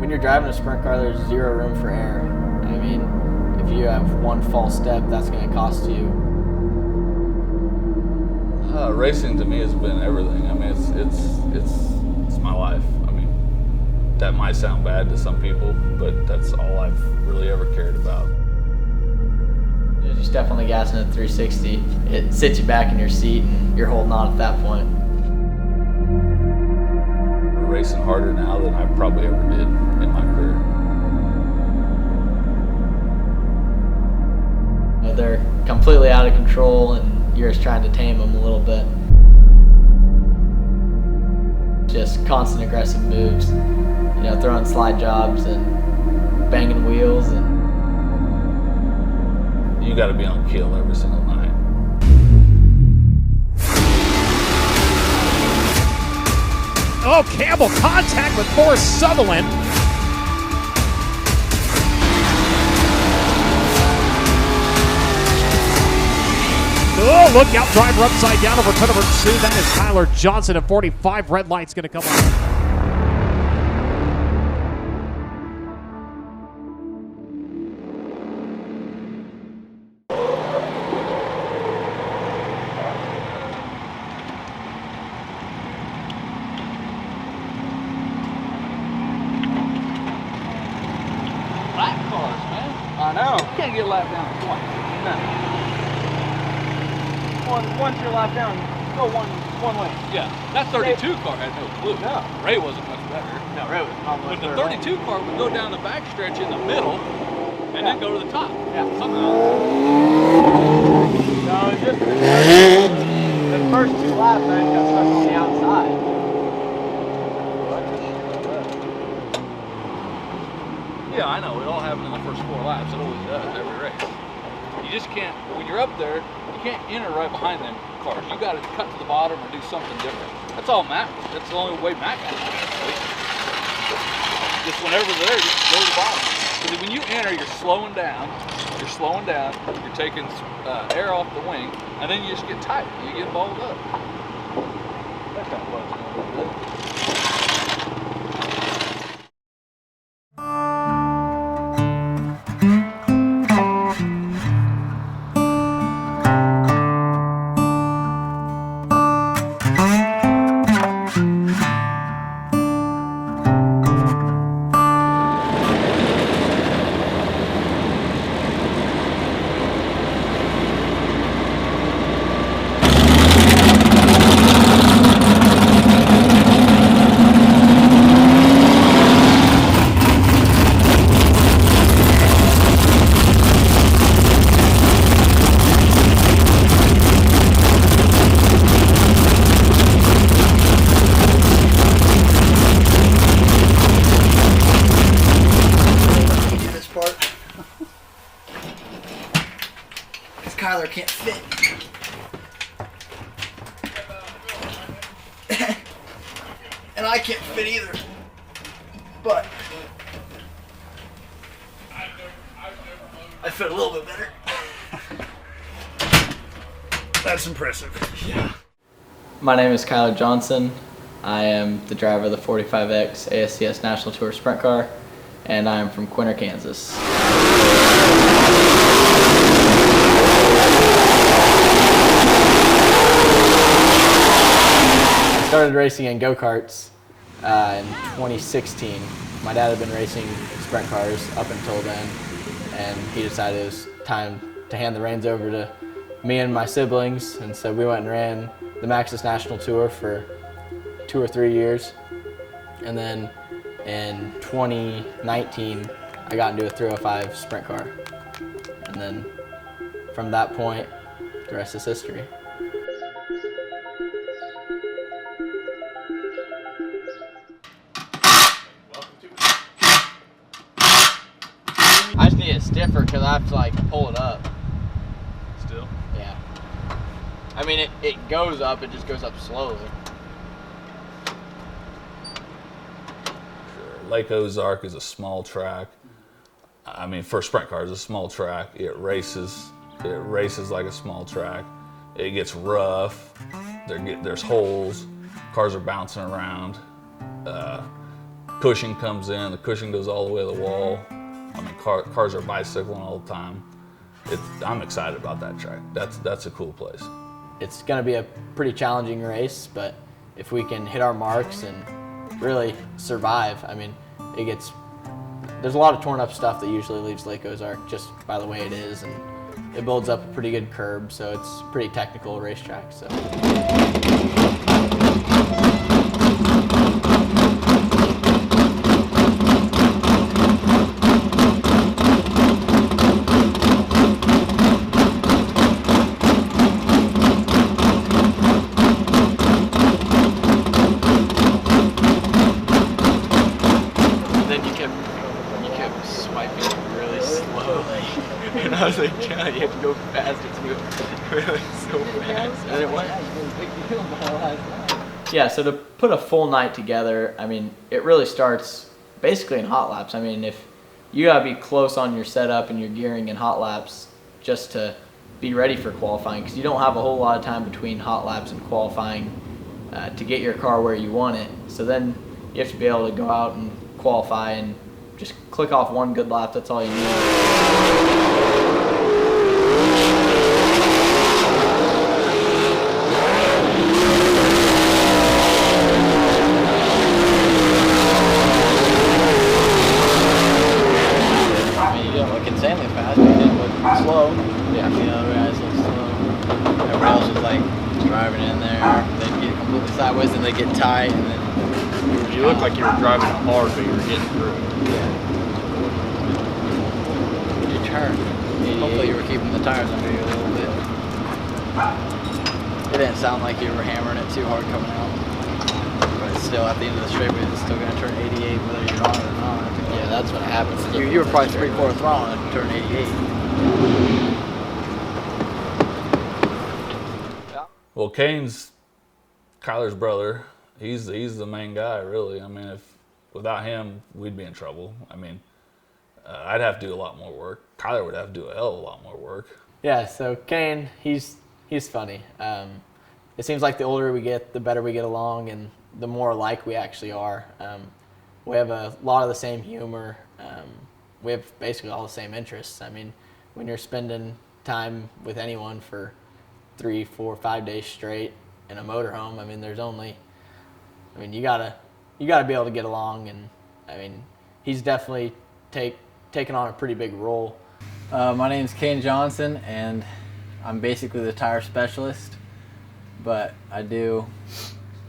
When you're driving a sprint car, there's zero room for error. I mean, if you have one false step, that's going to cost you. Racing to me has been everything. I mean, it's my life. I mean, that might sound bad to some people, but that's all I've really ever cared about. You step on the gas in a 360, it sits you back in your seat and you're holding on at that point. We're racing harder now than I probably ever did in my career. They're completely out of control and you're just trying to tame them a little bit. Just constant aggressive moves, you know, throwing slide jobs and banging wheels. And you got to be on kill every single night. Oh, Campbell contact with Forrest Sutherland. Oh, look out, driver upside down over turn number 2. That is Kyler Johnson at 45. Red light's going to come on. Lap cars, man. I know. You can't get lap down twice. No. Once you're lap down, go one way. Yeah, that 32 car had no clue. No. Ray wasn't much better. No, really. Not much But the better at 32 car would go down the backstretch in the middle and then go to the top. Yeah. Somehow. No, it's just the first 2 laps, I got stuck on the outside. Yeah, I know. It all happened in the first 4 laps. It always does, every race. You just can't, when you're up there, you can't enter right behind them cars. You got to cut to the bottom or do something different. That's all Matt. That's the only way Matt can do it. Just whenever they're there, just go to the bottom. Because when you enter, you're slowing down, you're taking air off the wing, and then you just get tight. You get balled up. That kind of bugs me a little bit. Kyler can't fit. And I can't fit either. But I fit a little bit better. That's impressive. Yeah. My name is Kyler Johnson. I am the driver of the 45X ASCS National Tour Sprint Car, and I am from Quinter, Kansas. I started racing in go-karts in 2016. My dad had been racing sprint cars up until then, and he decided it was time to hand the reins over to me and my siblings, and so we went and ran the Maxxis National Tour for 2 or 3 years, and then in 2019 I got into a 305 sprint car, and then from that point the rest is history. I just need it stiffer because I have to like pull it up. Still? Yeah. I mean, it goes up, it just goes up slowly. Lake Ozark is a small track. I mean, for sprint cars, it's a small track. It races like a small track. It gets there's holes. Cars are bouncing around. cushion comes in, the cushion goes all the way to the wall. I mean, cars are bicycling all the time. I'm excited about that track. That's a cool place. It's going to be a pretty challenging race, but if we can hit our marks and really survive, I mean, there's a lot of torn up stuff that usually leaves Lake Ozark just by the way it is, and it builds up a pretty good curb, so it's a pretty technical racetrack. So. And I was like, God, you have to go faster too. Really, so fast. And it went. Yeah, so to put a full night together, I mean, it really starts basically in hot laps. I mean, if you gotta be close on your setup and your gearing in hot laps just to be ready for qualifying, because you don't have a whole lot of time between hot laps and qualifying to get your car where you want it. So then you have to be able to go out and qualify and just click off one good lap. That's all you need. Insanely fast, but he didn't look slow. Yeah. The other guys look slow. Everybody else was like driving in there. They'd get completely sideways and they get tight, and then You looked like you were driving hard, but you were getting through. you turn. Hopefully you were keeping the tires under you a little bit. It didn't sound like you were hammering it too hard coming out. But still, at the end of the straightaway, it's still going to turn 88 whether you're on it or not. Yeah, that's what happens. You were probably 3/4 throttle and it turned 88. Well, Kane's Kyler's brother. He's the main guy, really. I mean, without him, we'd be in trouble. I mean, I'd have to do a lot more work. Kyler would have to do a hell of a lot more work. Yeah, so Kane, he's funny. It seems like the older we get, the better we get along, and the more alike we actually are. We have a lot of the same humor. We have basically all the same interests. I mean, when you're spending time with anyone for 3, 4, 5 days straight in a motorhome, I mean, you gotta be able to get along, and I mean, he's definitely taken on a pretty big role. My name's Kane Johnson, and I'm basically the tire specialist, but I do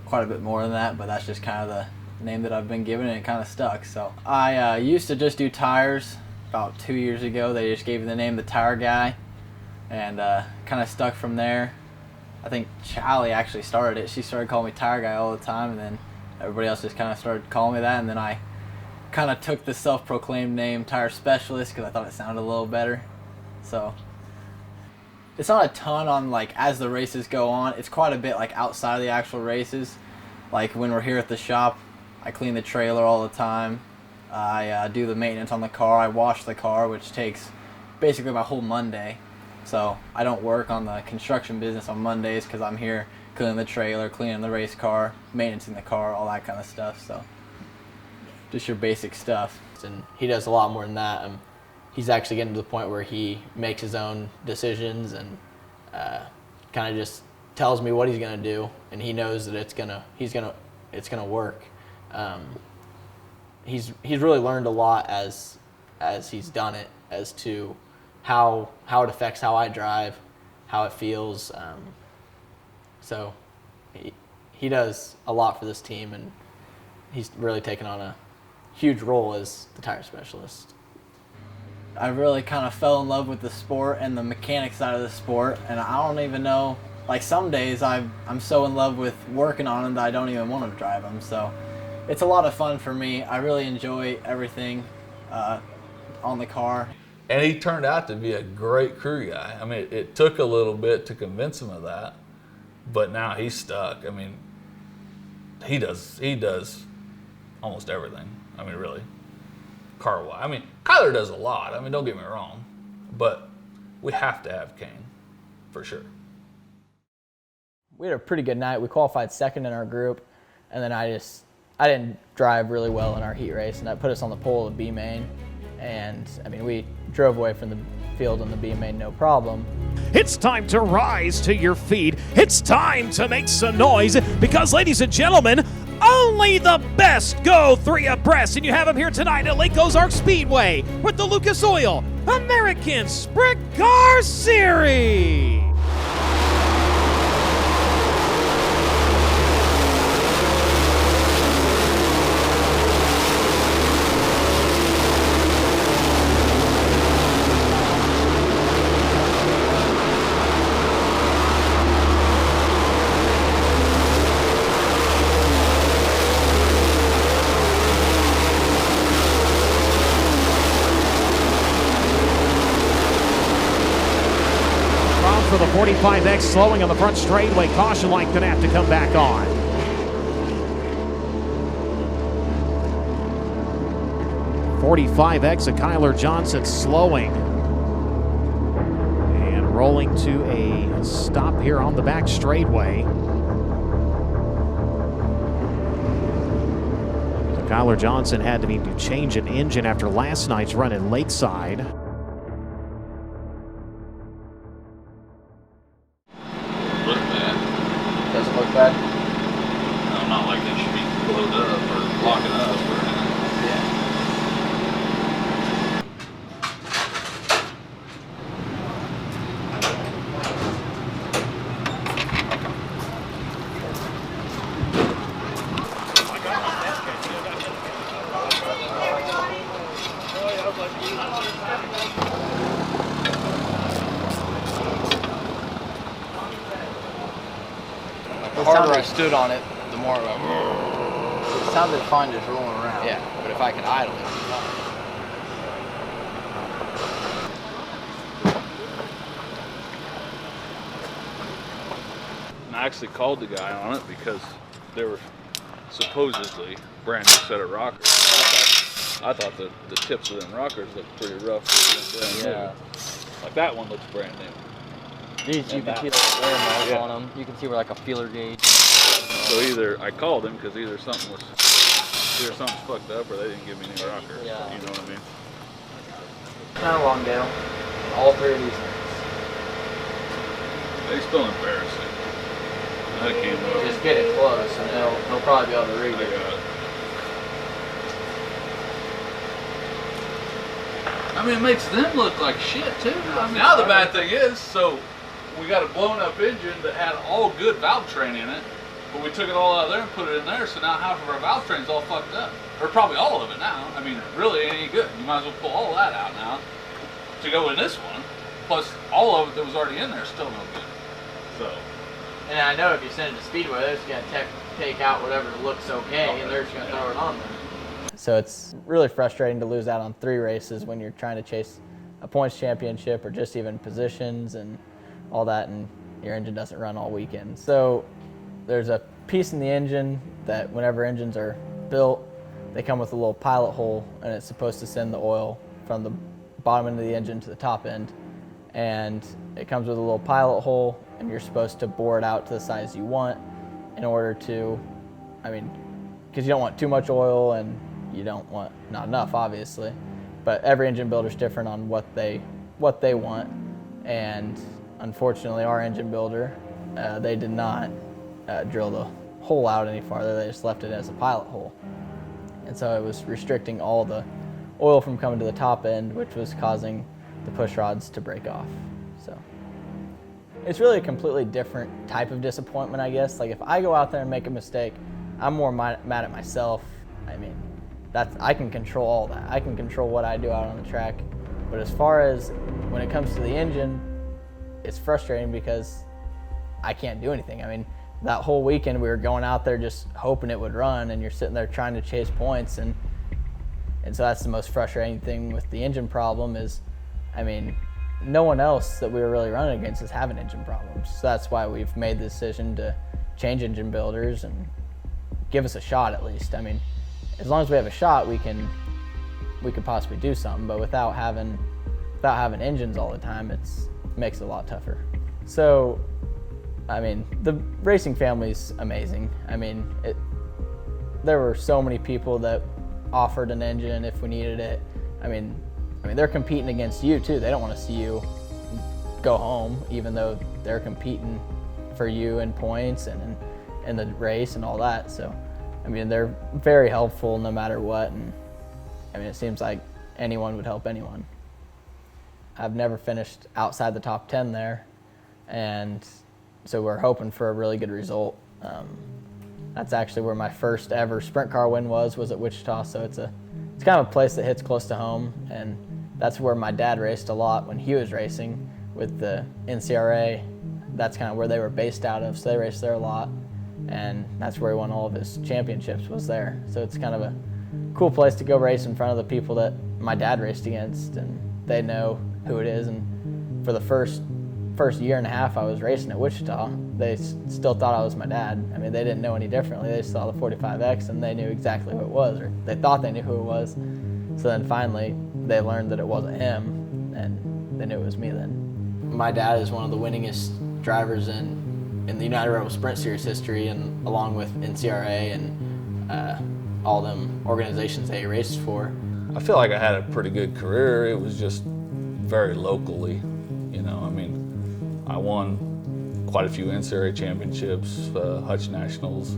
quite a bit more than that, but that's just kind of the name that I've been given, and it kind of stuck. So I used to just do tires. About 2 years ago, they just gave me the name the tire guy, and kind of stuck from there. I think Charlie actually started it. She started calling me tire guy all the time, and then everybody else just kind of started calling me that, and then I kind of took the self-proclaimed name tire specialist because I thought it sounded a little better. So it's not a ton on like as the races go on. It's quite a bit like outside of the actual races. Like when we're here at the shop, I clean the trailer all the time. I do the maintenance on the car. I wash the car, which takes basically my whole Monday. So I don't work on the construction business on Mondays because I'm here cleaning the trailer, cleaning the race car, maintaining the car, all that kind of stuff. So just your basic stuff. And he does a lot more than that. He's actually getting to the point where he makes his own decisions and kind of just tells me what he's gonna do, and he knows that it's gonna work. He's really learned a lot as he's done it, as to how it affects how I drive, how it feels. So he does a lot for this team, and he's really taken on a huge role as the tire specialist. I really kind of fell in love with the sport and the mechanic side of the sport, and I don't even know, like some days I'm so in love with working on them that I don't even want to drive them. So it's a lot of fun for me. I really enjoy everything on the car. And he turned out to be a great crew guy. I mean, it took a little bit to convince him of that, but now he's stuck. I mean, he does almost everything. I mean, really, car-wise. I mean, Kyler does a lot. I mean, don't get me wrong, but we have to have Kane, for sure. We had a pretty good night. We qualified second in our group, and then I just I didn't drive really well in our heat race, and that put us on the pole of B main. And I mean, we drove away from the field on the B main, no problem. It's time to rise to your feet. It's time to make some noise because, ladies and gentlemen, only the best go 3 abreast, and you have them here tonight at Lake Ozark Speedway with the Lucas Oil American Sprint Car Series. For the 45X slowing on the front straightaway. Caution light going to have to come back on. .45X of Kyler Johnson slowing. And rolling to a stop here on the back straightaway. So Kyler Johnson had to need to change an engine after last night's run in Lakeside. Doesn't look bad. No, not like it should be blowed up or locking up or anything. Yeah. The harder I stood on it, the more it sounded fine just rolling around. Yeah, but if I could idle it, I actually called the guy on it because they were supposedly brand new set of rockers. I thought that the tips of them rockers looked pretty rough. Brand new. Like that one looks brand new. These, you can see like wear marks on them. You can see where like a feeler gauge. So either I called him because either something's fucked up or they didn't give me any rockers. Yeah. You know what I mean? not a long deal. All 3 of these things. They still embarrassing. That came up. Just get it close and they'll probably be able to read I it. got it. I mean, it makes them look like shit too. I mean, now the bad thing is, so we got a blown up engine that had all good valve train in it, but we took it all out of there and put it in there, so now half of our valve train's all fucked up. Or probably all of it now. I mean, it really ain't any good. You might as well pull all that out now to go in this one. Plus, all of it that was already in there is still no good. So. And I know if you send it to Speedway, they're just going to take out whatever looks okay, and they're just going to throw it on there. So it's really frustrating to lose out on 3 races when you're trying to chase a points championship or just even positions and all that, and your engine doesn't run all weekend. So there's a piece in the engine that whenever engines are built, they come with a little pilot hole, and it's supposed to send the oil from the bottom end of the engine to the top end. And it comes with a little pilot hole, and you're supposed to bore it out to the size you want in order to, because you don't want too much oil and you don't want not enough, obviously. But every engine builder's different on what they want. And unfortunately, our engine builder, they did not drill the hole out any farther. They just left it as a pilot hole. And so it was restricting all the oil from coming to the top end, which was causing the push rods to break off. So it's really a completely different type of disappointment, I guess. Like if I go out there and make a mistake, I'm more mad at myself. I can control all that. I can control what I do out on the track. But as far as when it comes to the engine, it's frustrating because I can't do anything. That whole weekend we were going out there just hoping it would run, and you're sitting there trying to chase points, and so that's the most frustrating thing with the engine problem is, no one else that we were really running against is having engine problems. So that's why we've made the decision to change engine builders and give us a shot at least. As long as we have a shot, we could possibly do something, but without having engines all the time, it makes it a lot tougher. So, the racing family's amazing. there were so many people that offered an engine if we needed it. I mean, they're competing against you too. They don't want to see you go home, even though they're competing for you in points and in the race and all that. So, I mean, they're very helpful no matter what. And I mean, it seems like anyone would help anyone. I've never finished outside the top 10 there, and so we're hoping for a really good result. That's actually where my first ever sprint car win was at Wichita. So it's kind of a place that hits close to home, and that's where my dad raced a lot when he was racing with the NCRA. That's kind of where they were based out of, so they raced there a lot, and that's where he won all of his championships, was there. So it's kind of a cool place to go race in front of the people that my dad raced against, and they know who it is. And for the first year and a half I was racing at Wichita, they still thought I was my dad. I mean, they didn't know any differently. They saw the 45X and they knew exactly who it was, or they thought they knew who it was. So then finally they learned that it wasn't him, and they knew it was me then. My dad is one of the winningest drivers in the United Rebel Sprint Series history, and along with NCRA and all them organizations that he races for. I feel like I had a pretty good career. It was just very locally, you know. I mean, I won quite a few NCRA championships, Hutch Nationals,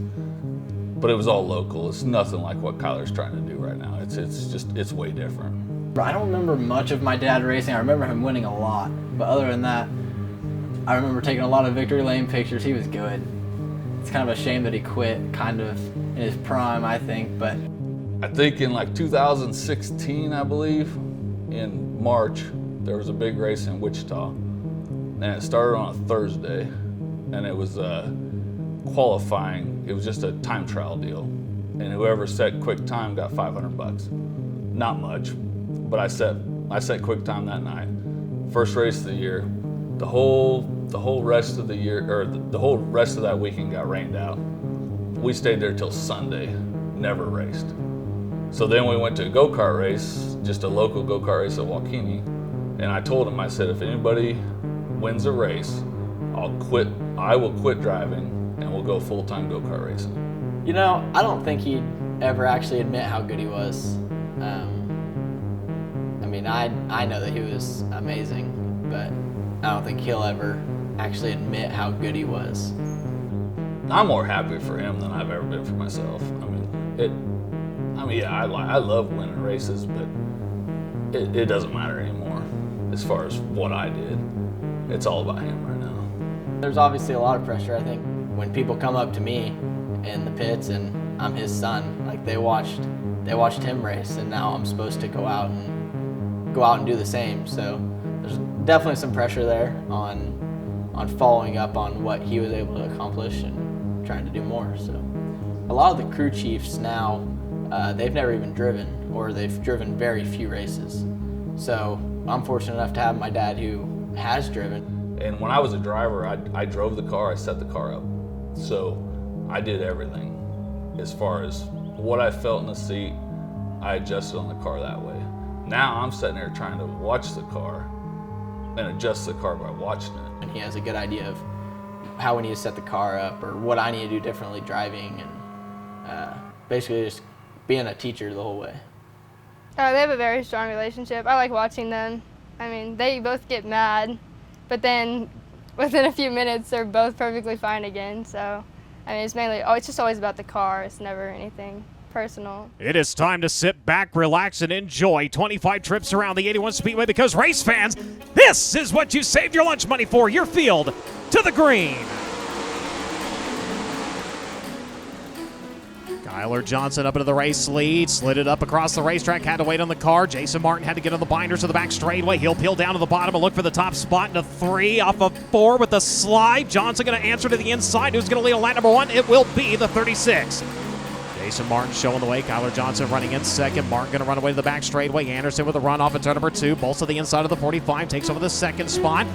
but it was all local. It's nothing like what Kyler's trying to do right now. It's way different. I don't remember much of my dad racing. I remember him winning a lot, but other than that, I remember taking a lot of victory lane pictures. He was good. It's kind of a shame that he quit kind of in his prime, I think, but I think in like 2016, I believe, in March, there was a big race in Wichita, and it started on a Thursday, and it was qualifying. It was just a time trial deal, and whoever set quick time got $500. Not much, but I set quick time that night. First race of the year. The whole rest of the year, or the whole rest of that weekend, got rained out. We stayed there till Sunday, never raced. So then we went to a go-kart race, just a local go-kart race at Waukene, and I told him, I said, if anybody wins a race, I will quit driving and we'll go full-time go-kart racing. You know, I don't think he'd ever actually admit how good he was. I mean, I know that he was amazing, but I don't think he'll ever actually admit how good he was. I'm more happy for him than I've ever been for myself. Yeah, I love winning races, but it doesn't matter anymore as far as what I did. It's all about him right now. There's obviously a lot of pressure, I think, when people come up to me in the pits and I'm his son. Like, they watched him race, and now I'm supposed to go out and do the same. So there's definitely some pressure there on following up on what he was able to accomplish and trying to do more. So a lot of the crew chiefs now, they've never even driven, or they've driven very few races. So I'm fortunate enough to have my dad who has driven. And when I was a driver, I drove the car, I set the car up. So I did everything. As far as what I felt in the seat, I adjusted on the car that way. Now I'm sitting there trying to watch the car and adjust the car by watching it. And he has a good idea of how we need to set the car up, or what I need to do differently driving, and basically just being a teacher the whole way. They have a very strong relationship. I like watching them. I mean, they both get mad, but then within a few minutes, they're both perfectly fine again. So, I mean, it's just always about the car. It's never anything personal. It is time to sit back, relax, and enjoy 25 trips around the 81 Speedway, because race fans, this is what you saved your lunch money for, your field to the green. Kyler Johnson up into the race lead, slid it up across the racetrack, had to wait on the car. Jason Martin had to get on the binders of the back straightaway. He'll peel down to the bottom and look for the top spot into 3 off of 4 with the slide. Johnson going to answer to the inside. Who's going to lead on lap number 1? It will be the 36. Jason Martin showing the way. Kyler Johnson running in second. Martin going to run away to the back straightaway. Anderson with a run off at turn number 2. Bolts to the inside of the 45. Takes over the second spot.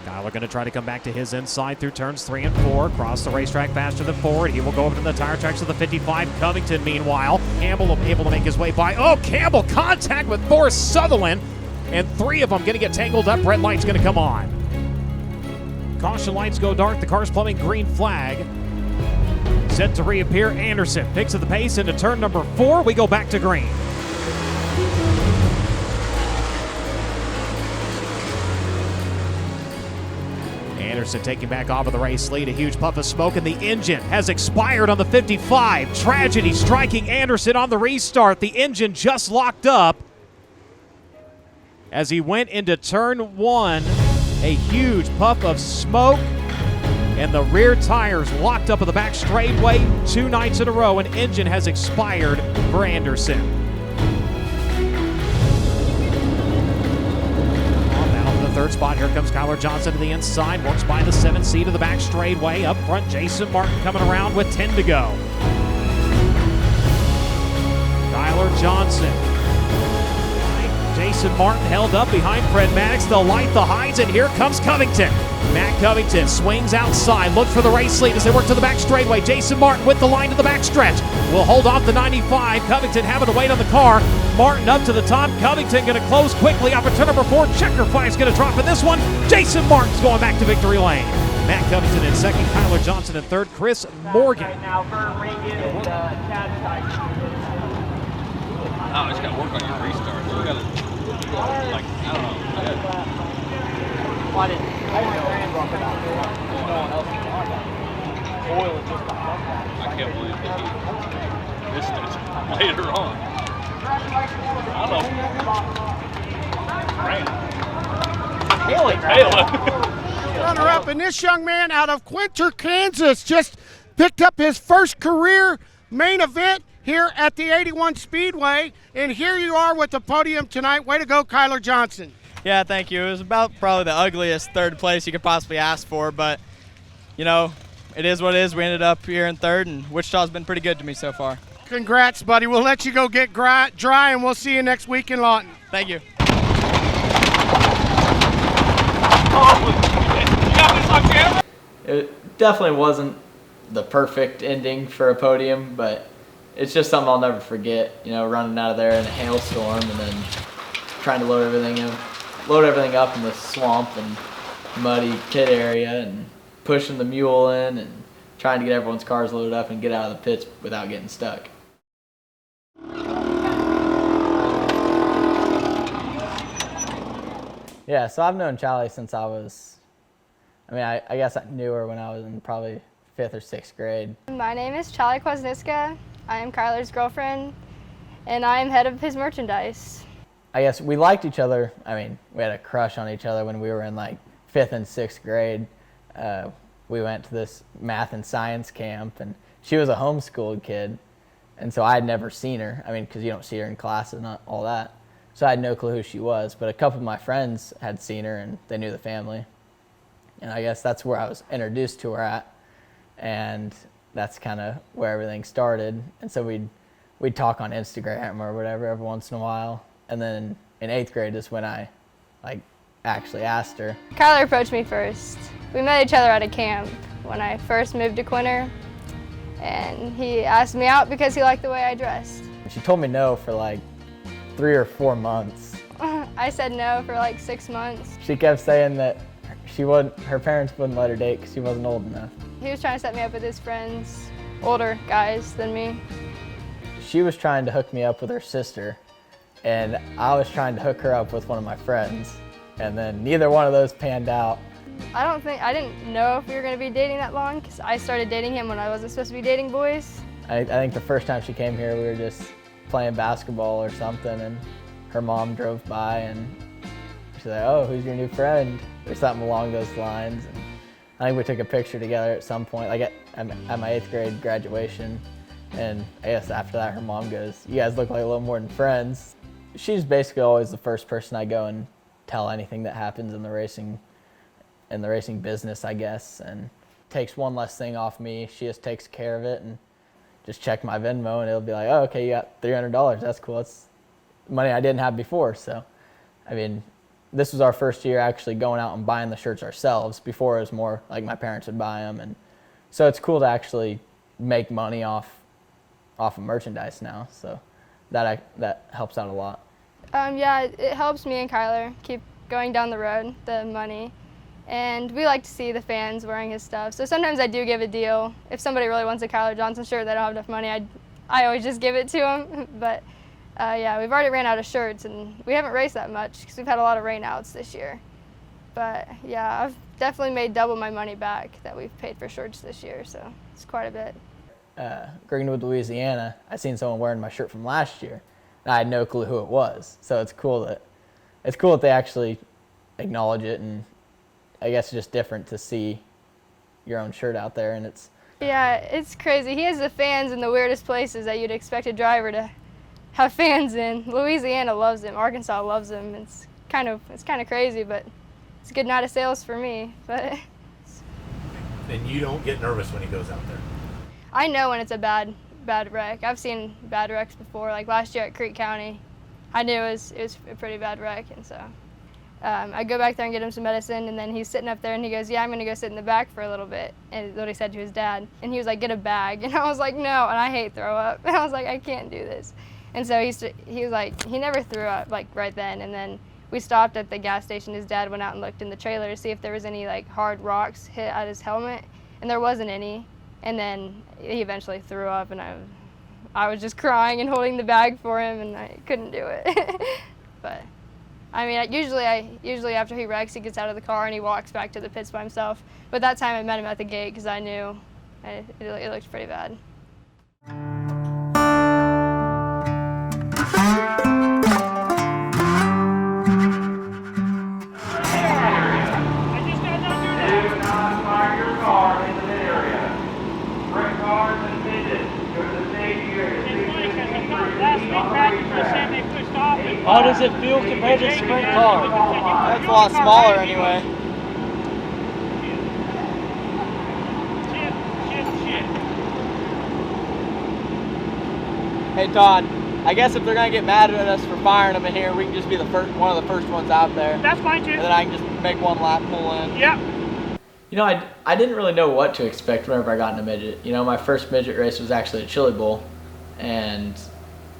Kyler going to try to come back to his inside through turns 3 and 4. Cross the racetrack faster than forward. He will go over to the tire tracks of the 55. Covington, meanwhile, Campbell able to make his way by. Oh, Campbell contact with Forrest Sutherland. And 3 of them going to get tangled up. Red light's going to come on. Caution lights go dark. The car's plumbing green flag. Set to reappear, Anderson picks up the pace into turn number 4. We go back to green. Anderson taking back off of the race lead. A huge puff of smoke, and the engine has expired on the 55. Tragedy striking Anderson on the restart. The engine just locked up as he went into turn 1. A huge puff of smoke, and the rear tires locked up at the back straightaway 2 nights in a row. An engine has expired for Anderson. On now to the 3rd spot. Here comes Kyler Johnson to the inside. Works by the 7th seat of the back straightaway. Up front, Jason Martin coming around with 10 to go. Kyler Johnson. Jason Martin held up behind Fred Maddox. They'll light the highs, and here comes Covington. Matt Covington swings outside, looks for the race lead as they work to the back straightaway. Jason Martin with the line to the back stretch. Will hold off the 95. Covington having to wait on the car. Martin up to the top. Covington going to close quickly. Off of turn number 4. Checker flag's going to drop in this one. Jason Martin's going back to victory lane. Matt Covington in 2nd. Kyler Johnson in 3rd. Chris Morgan. Right now, Vern Regan and Chad Tyson. Oh, it's got to work on your restart. You got to, like, I don't know. I didn't know no one else can on that. Oil is just I can't believe that he missed it later on. I don't know. Runner up, and this young man out of Quinter, Kansas, just picked up his first career main event here at the 81 Speedway, and here you are with the podium tonight. Way to go, Kyler Johnson. Yeah, thank you. It was about probably the ugliest 3rd place you could possibly ask for, but, you know, it is what it is. We ended up here in 3rd, and Wichita's been pretty good to me so far. Congrats, buddy. We'll let you go get dry, and we'll see you next week in Lawton. Thank you. It definitely wasn't the perfect ending for a podium, but it's just something I'll never forget. You know, running out of there in a hailstorm and then trying to load everything up in the swamp and muddy pit area, and pushing the mule in and trying to get everyone's cars loaded up and get out of the pits without getting stuck. Yeah, so I've known Charlie since I was, I guess I knew her when I was in probably 5th or 6th grade. My name is Charlie Kwasniewska. I am Kyler's girlfriend, and I am head of his merchandise. I guess we liked each other. I mean, we had a crush on each other when we were in like 5th and 6th grade. We went to this math and science camp, and she was a homeschooled kid, and so I had never seen her. I mean, because you don't see her in classes and all that. So I had no clue who she was, but a couple of my friends had seen her, and they knew the family. And I guess that's where I was introduced to her at, and that's kind of where everything started. And so we'd talk on Instagram or whatever every once in a while. And then in 8th grade is when I actually asked her. Kyler approached me first. We met each other at a camp when I first moved to Quinter, and he asked me out because he liked the way I dressed. She told me no for like 3 or 4 months. I said no for like 6 months. She kept saying that her parents wouldn't let her date because she wasn't old enough. He was trying to set me up with his friends, older guys than me. She was trying to hook me up with her sister, and I was trying to hook her up with one of my friends, and then neither one of those panned out. I didn't know if we were going to be dating that long because I started dating him when I wasn't supposed to be dating boys. I think the first time she came here, we were just playing basketball or something, and her mom drove by, and she's like, "Oh, who's your new friend?" or something along those lines. And I think we took a picture together at some point, like at my 8th grade graduation. And I guess after that, her mom goes, "You guys look like a little more than friends." She's basically always the first person I go and tell anything that happens in the racing business, I guess, and takes one less thing off me. She just takes care of it, and just check my Venmo, and it'll be like, "Oh, okay, you got $300. That's cool. It's money I didn't have before." So, I mean, this was our first year actually going out and buying the shirts ourselves. Before it was more like my parents would buy them, and so it's cool to actually make money off of merchandise now. So that helps out a lot. Yeah, it helps me and Kyler keep going down the road, the money. And we like to see the fans wearing his stuff. So sometimes I do give a deal. If somebody really wants a Kyler Johnson shirt, they don't have enough money, I always just give it to them. But yeah, we've already ran out of shirts, and we haven't raced that much because we've had a lot of rainouts this year. But yeah, I've definitely made double my money back that we've paid for shirts this year, so it's quite a bit. Greenwood, Louisiana, I seen someone wearing my shirt from last year, and I had no clue who it was. So it's cool that they actually acknowledge it, and I guess it's just different to see your own shirt out there, and yeah, it's crazy. He has the fans in the weirdest places that you'd expect a driver to have fans in. Louisiana loves him. Arkansas loves him. It's kind of crazy, but it's a good night of sales for me. But and you don't get nervous when he goes out there? I know when it's a bad wreck. I've seen bad wrecks before. Like last year at Creek County, I knew it was a pretty bad wreck, and so I go back there and get him some medicine, and then he's sitting up there and he goes, "Yeah, I'm gonna go sit in the back for a little bit," and that's what he said to his dad. And he was like, "Get a bag," and I was like, "No," and I hate throw up, and I was like, "I can't do this." And so he was like, he never threw up like right then, and then we stopped at the gas station. His dad went out and looked in the trailer to see if there was any like hard rocks hit at his helmet, and there wasn't any. And then he eventually threw up, and I was just crying and holding the bag for him, and I couldn't do it. But I mean, usually after he wrecks, he gets out of the car and he walks back to the pits by himself. But that time I met him at the gate because I knew it looked pretty bad. Do not park your car in the mid area. Sprint cars and midgets go to the safety area. How does it feel compared to sprint car? That's a lot smaller anyway. Hey Todd, I guess if they're gonna get mad at us for firing them in here, we can just be one of the first ones out there. That's fine too. And then I can just make one lap, pull in. Yep. You know, I didn't really know what to expect whenever I got in a midget. You know, my first midget race was actually a Chili Bowl, and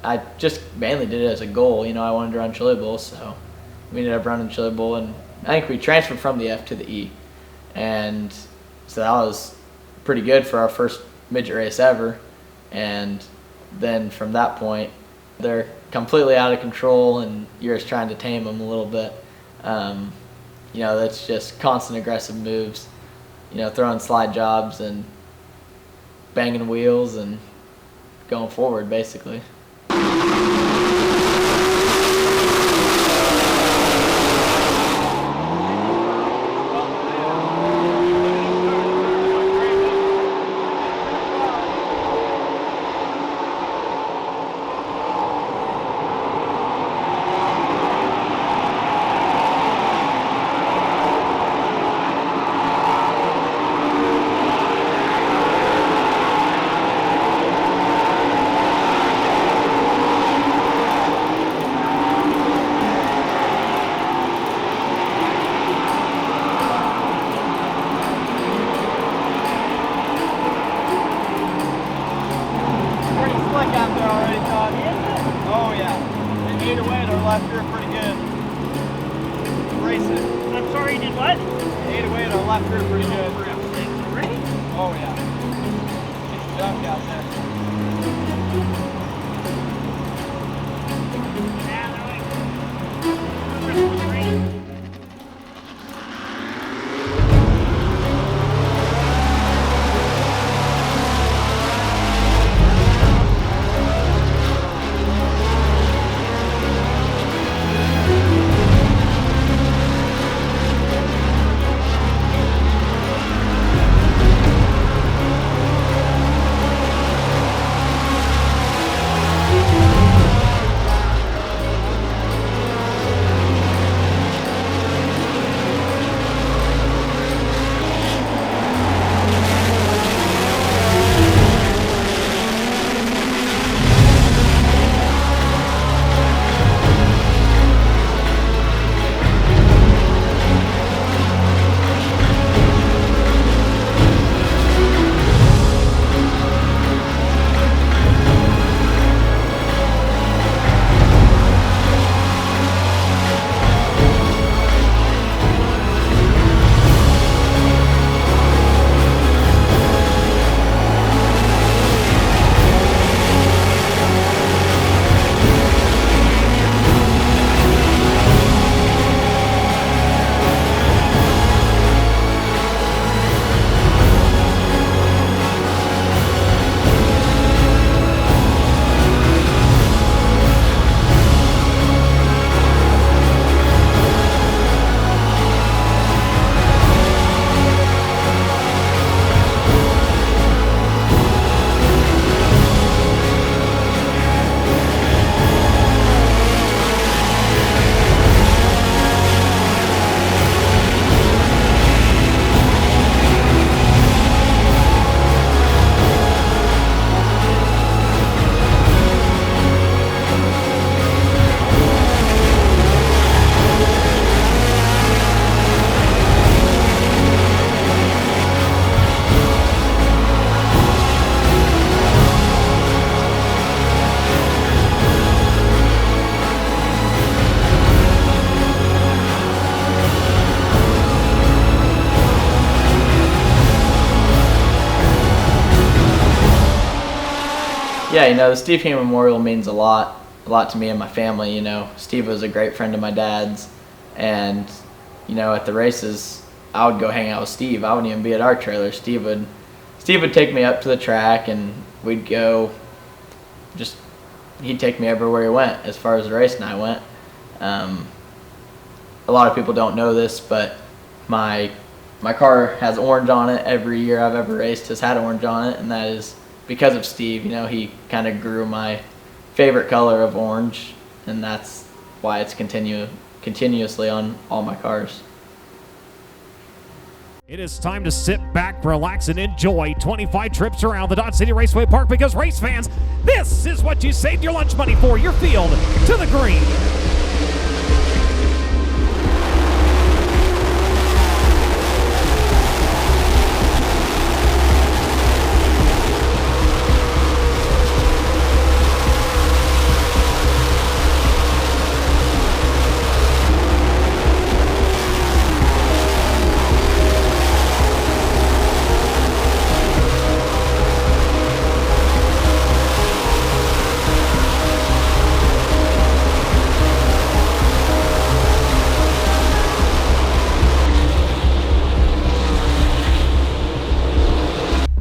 I just mainly did it as a goal. You know, I wanted to run Chili Bowl, so we ended up running Chili Bowl, and I think we transferred from the F to the E, and so that was pretty good for our first midget race ever. And then from that point, they're completely out of control, and you're just trying to tame them a little bit. You know, that's just constant aggressive moves. You know, throwing slide jobs and banging wheels and going forward, basically. left rear pretty good. Racing. I'm sorry, you did what? 808 on left rear pretty good. Ready? Oh yeah. It's junk out there. Yeah, you know, the Steve Heen Memorial means a lot to me and my family. You know, Steve was a great friend of my dad's, and you know, at the races, I would go hang out with Steve. I wouldn't even be at our trailer. Steve would take me up to the track, and we'd go. He'd take me everywhere he went as far as the race night went. A lot of people don't know this, but my car has orange on it. Every year I've ever raced has had orange on it, and that is because of Steve. You know, he kind of grew my favorite color of orange, and that's why it's continuously on all my cars. It is time to sit back, relax, and enjoy 25 trips around the Dodge City Raceway Park, because race fans, this is what you saved your lunch money for. Your field to the green.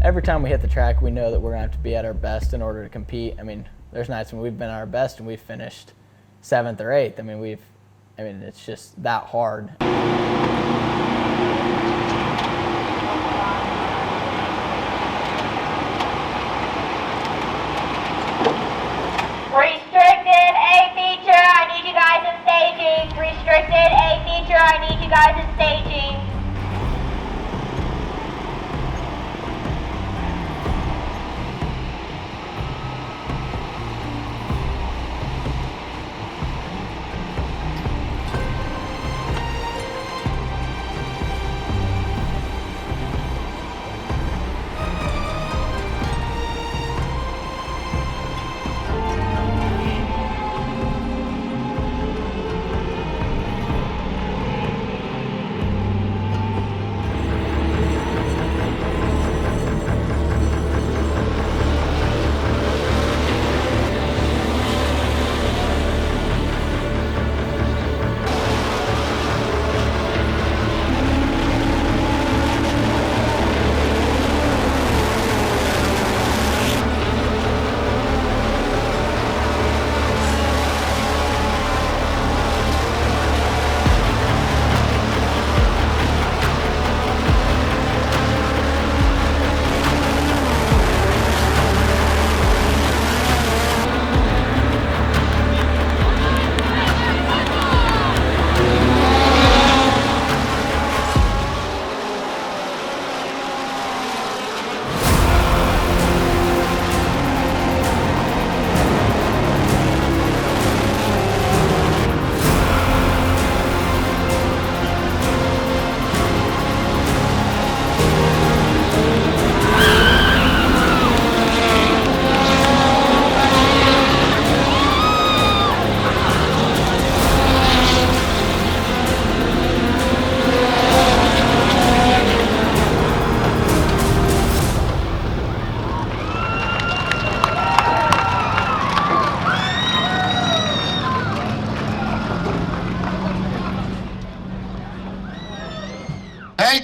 Every time we hit the track, we know that we're going to have to be at our best in order to compete. I mean, there's nights when we've been at our best and we've finished 7th or 8th. I mean, it's just that hard. Restricted A feature, I need you guys in staging. Restricted A feature, I need you guys in staging.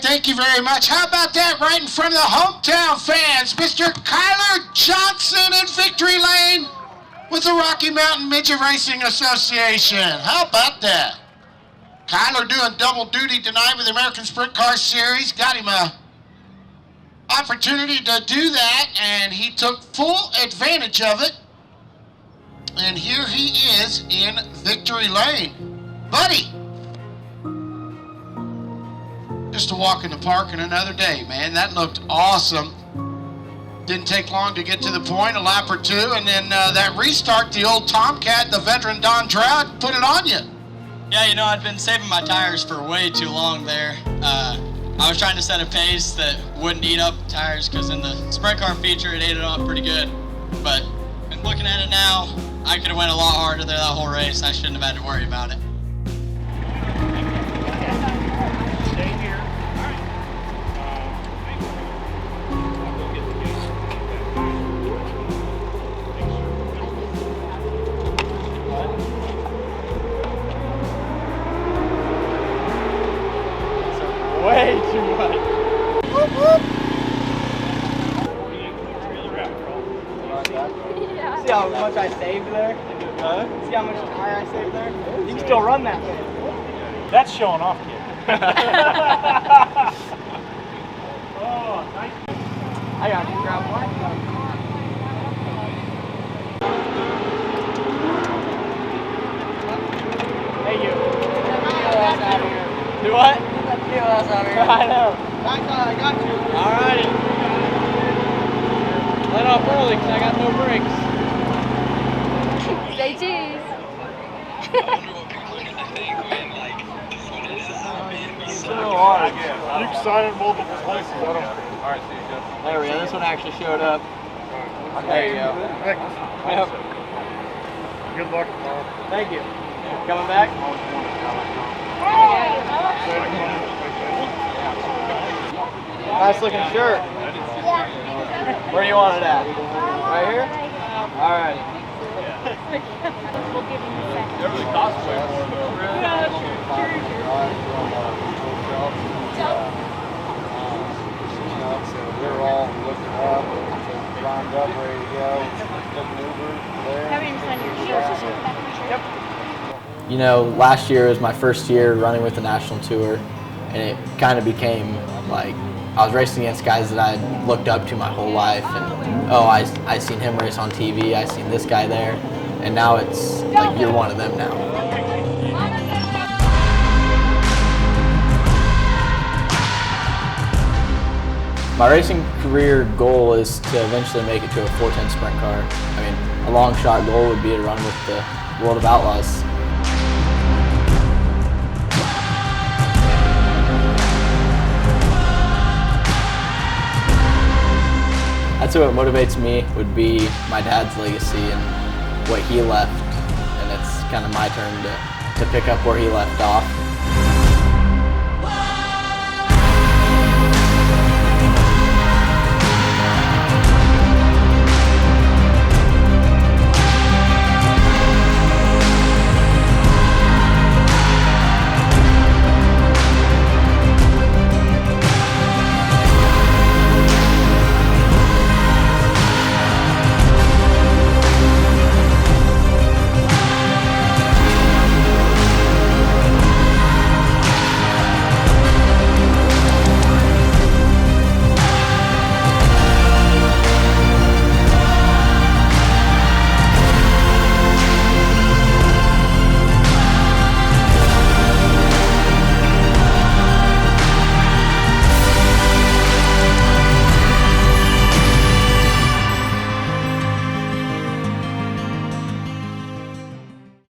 Thank you very much. How about that right in front of the hometown fans? Mr. Kyler Johnson in victory lane with the Rocky Mountain Midget Racing Association. How about that? Kyler doing double duty tonight with the American Sprint Car Series. Got him a opportunity to do that, and he took full advantage of it. And here he is in victory lane. Buddy, just a walk in the park and another day, man. That looked awesome. Didn't take long to get to the point, a lap or two, and then that restart, the old Tomcat, the veteran Don Trout, put it on you. Yeah, you know, I'd been saving my tires for way too long there. I was trying to set a pace that wouldn't eat up tires, because in the sprint car feature, it ate it up pretty good. But looking at it now, I could have went a lot harder there that whole race. I shouldn't have had to worry about it. I saved there? See how much tire I saved there? You can still run that thing. That's showing off, kid. Oh, nice. I got you, grab one. Hey, you. POS out here. Do what? POS out here. I know. I got you. Alrighty. Let off early because I got no brakes. Say cheese. So hard. You can sign in multiple places. Alright, see you, Jeff. There we go. This one actually showed up. There you go. Yep. Good luck tomorrow. Thank you. Coming back? Nice looking shirt. Where do you want it at? Right here? Alright. Everything costs way more though. So they're all looking up, lined up, ready to go. Yep. You know, last year was my first year running with the national tour, and it kind of became like I was racing against guys that I looked up to my whole life, and I seen him race on TV, I seen this guy there, and now it's like you're one of them now. My racing career goal is to eventually make it to a 410 sprint car. I mean, a long shot goal would be to run with the World of Outlaws. I'd say what motivates me would be my dad's legacy and what he left, and it's kind of my turn to pick up where he left off.